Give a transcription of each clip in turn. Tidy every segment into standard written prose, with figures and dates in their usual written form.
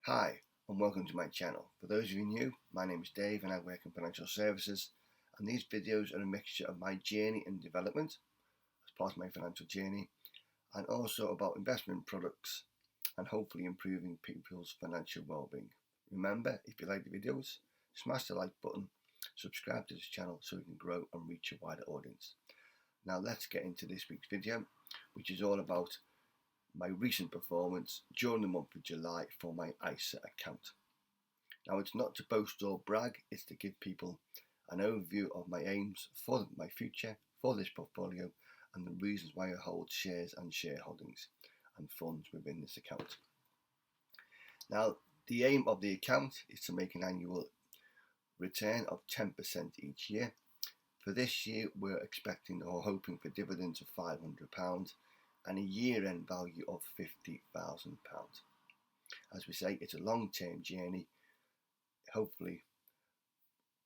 Hi and welcome to my channel. For those of you new, my name is Dave and I work in financial services, and these videos are a mixture of my journey and development as part of my financial journey, and also about investment products and hopefully improving people's financial well-being. Remember, if you like the videos, smash the like button, subscribe to this channel so we can grow and reach a wider audience. Now let's get into this week's video, which is all about my recent performance during the month of July for my ISA account. Now, it's not to boast or brag, it's to give people an overview of my aims for my future for this portfolio and the reasons why I hold shares and shareholdings and funds within this account. Now, the aim of the account is to make an annual return of 10% each year. For this year, we're expecting or hoping for dividends of £500 and a year-end value of £50,000. As we say, it's a long-term journey. Hopefully,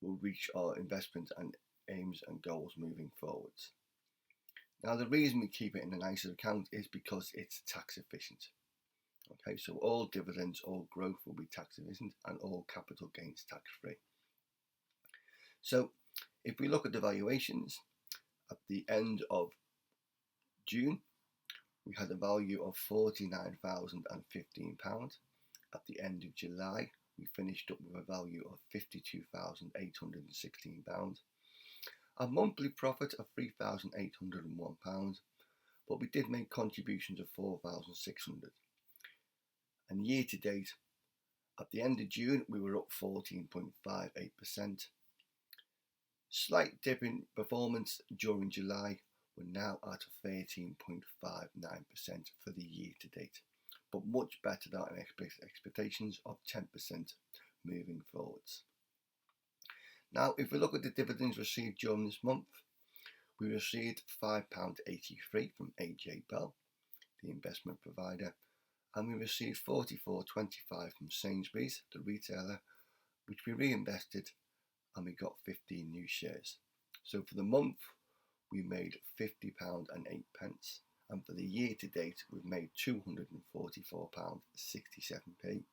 we'll reach our investment and aims and goals moving forwards. Now, the reason we keep it in an ISA account is because it's tax efficient. Okay, so all dividends, all growth will be tax efficient and all capital gains tax free. So, if we look at the valuations at the end of June, we had a value of £49,015. At the end of July, we finished up with a value of £52,816. A monthly profit of £3,801, but we did make contributions of £4,600. And year to date, at the end of June, we were up 14.58%. Slight dip in performance during July. We're now at 13.59% for the year to date, but much better than expectations of 10% moving forwards. Now, if we look at the dividends received during this month, we received £5.83 from AJ Bell, the investment provider, and we received £44.25 from Sainsbury's, the retailer, which we reinvested, and we got 15 new shares. So for the month, we made £50.08, and for the year to date, we've made £244.67,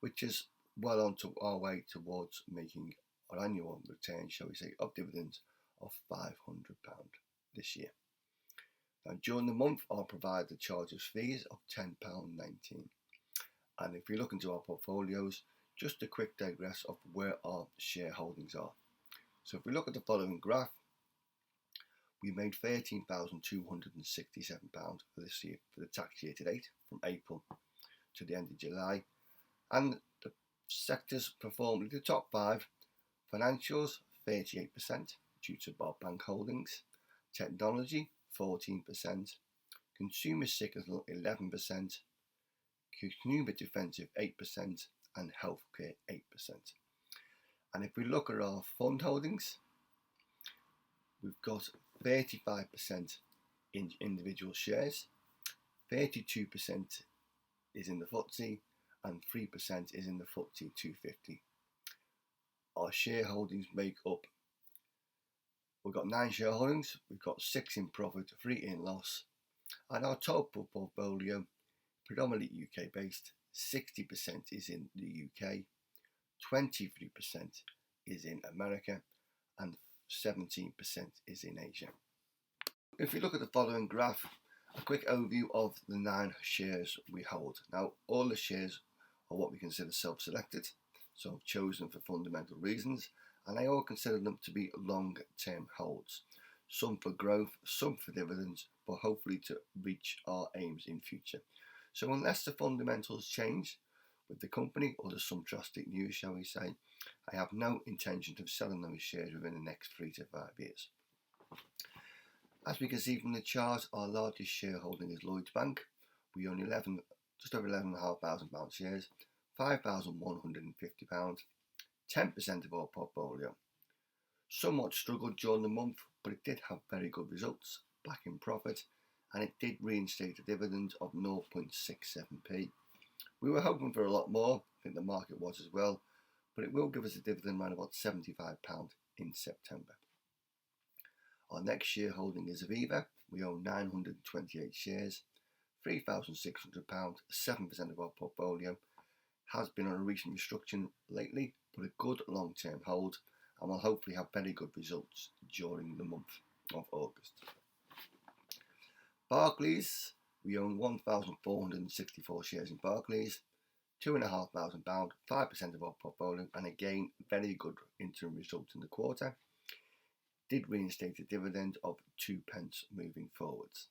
which is well on to our way towards making our annual return, shall we say, of dividends of £500 this year. Now, during the month, I'll provide the charges fees of £10.19. And if we look into our portfolios, just a quick digress of where our shareholdings are. So if we look at the following graph, we made £13,267 for this year, for the tax year to date, from April to the end of July. And the sectors performed the top five: financials 38% due to Bob Bank Holdings, technology 14%, consumer cyclical 11%, consumer defensive 8%, and healthcare 8%. And if we look at our fund holdings, we've got 35% in individual shares, 32% is in the FTSE, and 3% is in the FTSE 250. Our shareholdings make up, we've got 9 shareholdings, we've got 6 in profit, 3 in loss, and our total portfolio, predominantly UK based, 60% is in the UK, 23% is in America, and 17% is in Asia. If we look at the following graph, a quick overview of the 9 shares we hold. Now, all the shares are what we consider self-selected, so chosen for fundamental reasons, and I all consider them to be long-term holds. Some for growth, some for dividends, but hopefully to reach our aims in future. So unless the fundamentals change with the company, or there's some drastic news, shall we say, I have no intention of selling those shares within the next 3 to 5 years. As we can see from the chart, our largest shareholding is Lloyds Bank. We own just over £11,500 shares, £5,150, 10% of our portfolio. Somewhat struggled during the month, but it did have very good results, back in profit, and it did reinstate a dividend of 0.67p. We were hoping for a lot more, I think the market was as well, but it will give us a dividend around about £75 in September. Our next shareholding is Aviva. We own 928 shares, £3,600, 7% of our portfolio. has been on a recent restructuring lately, but a good long-term hold, and will hopefully have very good results during the month of August. Barclays, we own 1,464 shares in Barclays, £2,500, 5% of our portfolio, and again, very good interim results in the quarter. Did reinstate a dividend of 2p moving forwards.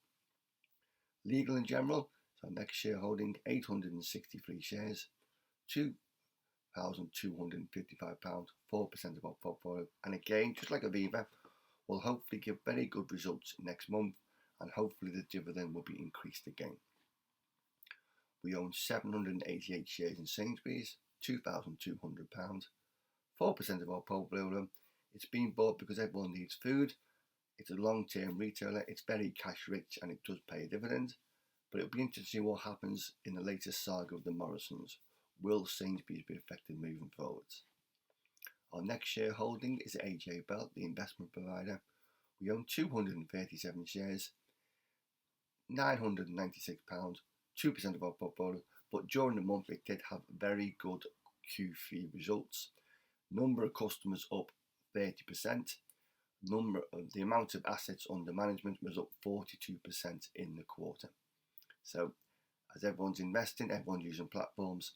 Legal and General, so next shareholding, 863 shares, £2,255, 4% of our portfolio, and again, just like Aviva, will hopefully give very good results next month, and hopefully the dividend will be increased again. We own 788 shares in Sainsbury's, £2,200, 4% of our portfolio. It's been bought because everyone needs food. It's a long-term retailer. It's very cash rich and it does pay a dividend. But it'll be interesting to see what happens in the latest saga of the Morrisons. Will Sainsbury's be affected moving forwards? Our next shareholding is AJ Bell, the investment provider. We own 237 shares, £996, 2% of our portfolio, but during the month it did have very good Q3 results. Number of customers up 30%. The amount of assets under management was up 42% in the quarter. So, as everyone's investing, everyone's using platforms.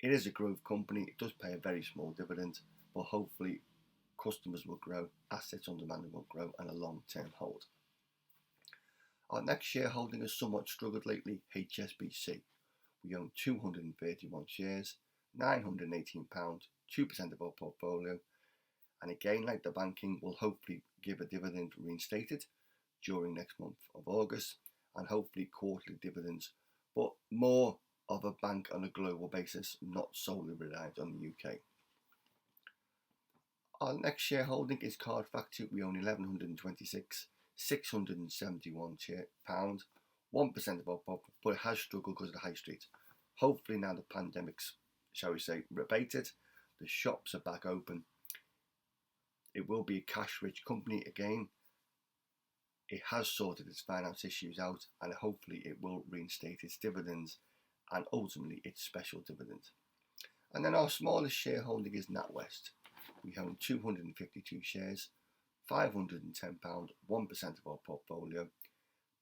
It is a growth company. It does pay a very small dividend, but hopefully customers will grow, assets under management will grow, and a long-term hold. Our next shareholding has somewhat struggled lately, HSBC. We own 231 shares, £918, 2% of our portfolio, and again, like the banking, will hopefully give a dividend reinstated during next month of August, and hopefully quarterly dividends, but more of a bank on a global basis, not solely reliant on the UK. Our next shareholding is Card Factory. We own 1,126, £671, 1% of our portfolio, but it has struggled because of the high street. Hopefully now the pandemic's, shall we say, abated, the shops are back open. It will be a cash-rich company again. It has sorted its finance issues out, and hopefully it will reinstate its dividends and ultimately its special dividend. And then our smallest shareholding is NatWest. We own 252 shares, £510, 1% of our portfolio,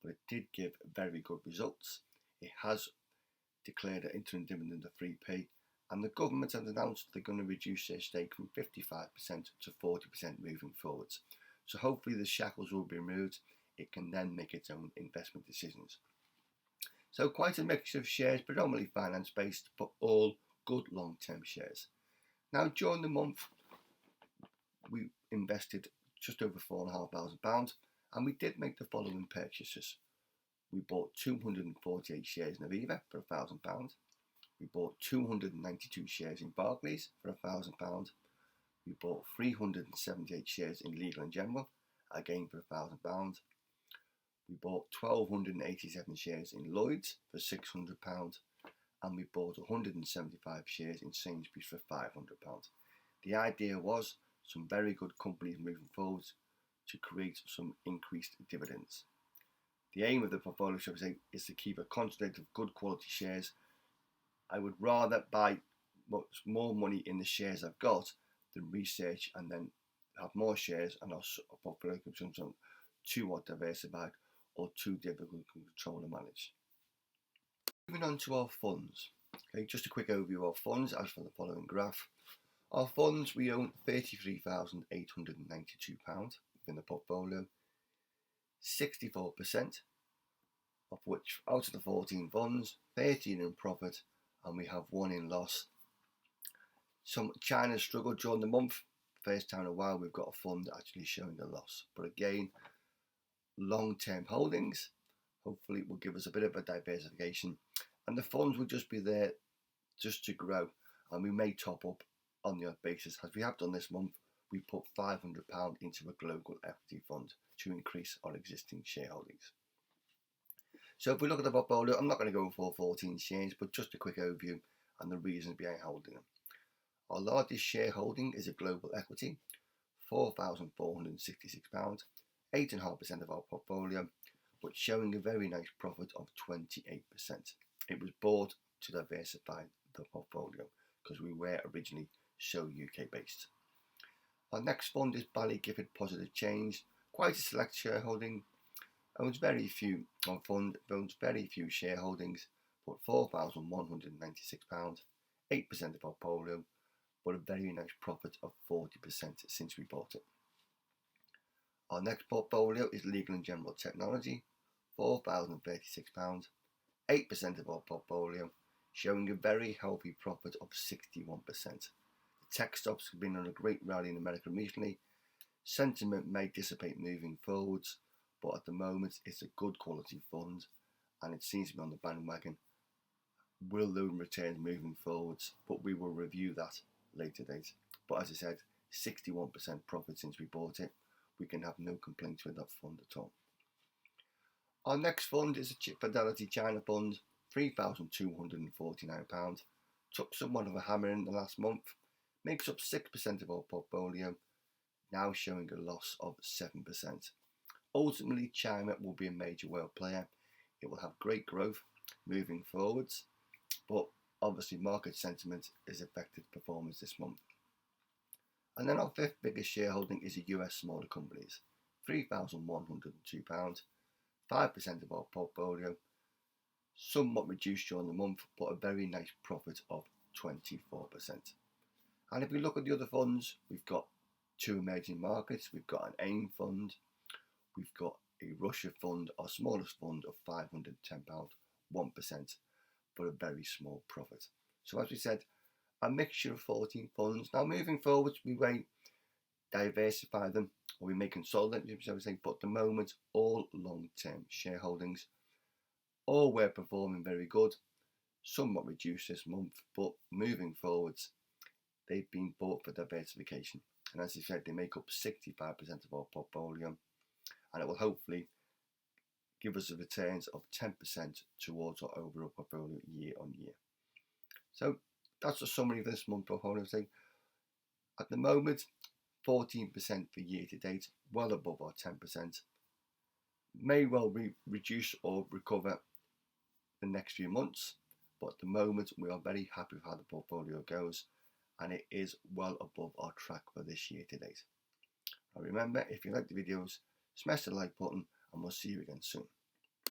but it did give very good results. It has declared an interim dividend of 3p, and the government has announced they're going to reduce their stake from 55% to 40% moving forwards. So hopefully the shackles will be removed. It can then make its own investment decisions. So quite a mixture of shares, predominantly finance based, but all good long-term shares. Now during the month, we invested just over £4,500, and we did make the following purchases. We bought 248 shares in Aviva for £1,000. We bought 292 shares in Barclays for £1,000. We bought 378 shares in Legal and General, again for £1,000. We bought 1,287 shares in Lloyds for £600, and we bought 175 shares in Sainsbury's for £500. The idea was some very good companies moving forward to create some increased dividends. The aim of the portfolio, shall we say, is to keep a concentrate of good quality shares. I would rather buy much more money in the shares I've got than research and then have more shares and our portfolio becomes too diversified or too difficult to control and manage. Moving on to our funds. Okay, just a quick overview of our funds as for the following graph. Our funds, we own £33,892 within the portfolio, 64% of which out of the 14 funds, 13 in profit, and we have 1 in loss. China struggled during the month. First time in a while we've got a fund actually showing a loss. But again, long-term holdings hopefully will give us a bit of a diversification, and the funds will just be there just to grow, and we may top up on the odd basis. As we have done this month, we put £500 into a global equity fund to increase our existing shareholdings. So if we look at the portfolio, I'm not going to go for 14 shares, but just a quick overview and the reasons behind holding them. Our largest shareholding is a global equity, £4,466, 8.5% of our portfolio, but showing a very nice profit of 28%. It was bought to diversify the portfolio because we were originally so UK based. Our next fund is Bally Gifford Positive Change, quite a select shareholding, owns very few shareholdings, but £4,196, 8% of our portfolio, but a very nice profit of 40% since we bought it. Our next portfolio is Legal and General Technology, £4,036, 8% of our portfolio, showing a very healthy profit of 61%. The tech stocks have been on a great rally in America recently. Sentiment may dissipate moving forwards, but at the moment it's a good quality fund and it seems to be on the bandwagon. Will there returns moving forwards? But we will review that later date. But as I said, 61% profit since we bought it. We can have no complaints with that fund at all. Our next fund is a Fidelity China fund, £3,249. Took somewhat of a hammer in the last month, makes up 6% of our portfolio, now showing a loss of 7%. Ultimately, China will be a major world player. It will have great growth moving forwards, but obviously market sentiment has affected performance this month. And then our fifth biggest shareholding is the US smaller companies, £3,102, 5% of our portfolio, somewhat reduced during the month, but a very nice profit of 24%. And if we look at the other funds, we've got two emerging markets, we've got an AIM fund, we've got a Russia fund, our smallest fund of £510, 1%, but a very small profit. So as we said, a mixture of 14 funds. Now moving forward, we may diversify them, or we may consolidate them, shall we say, but at the moment, all long-term shareholdings, all were performing very good, somewhat reduced this month, but moving forwards, they've been bought for diversification. And as I said, they make up 65% of our portfolio, and it will hopefully give us a returns of 10% towards our overall portfolio year on year. So that's a summary of this month's portfolio. At the moment, 14% for year to date, well above our 10%. May well reduce or recover the next few months, but at the moment we are very happy with how the portfolio goes, and it is well above our track for this year to date. Now remember, if you like the videos, smash the like button and we'll see you again soon.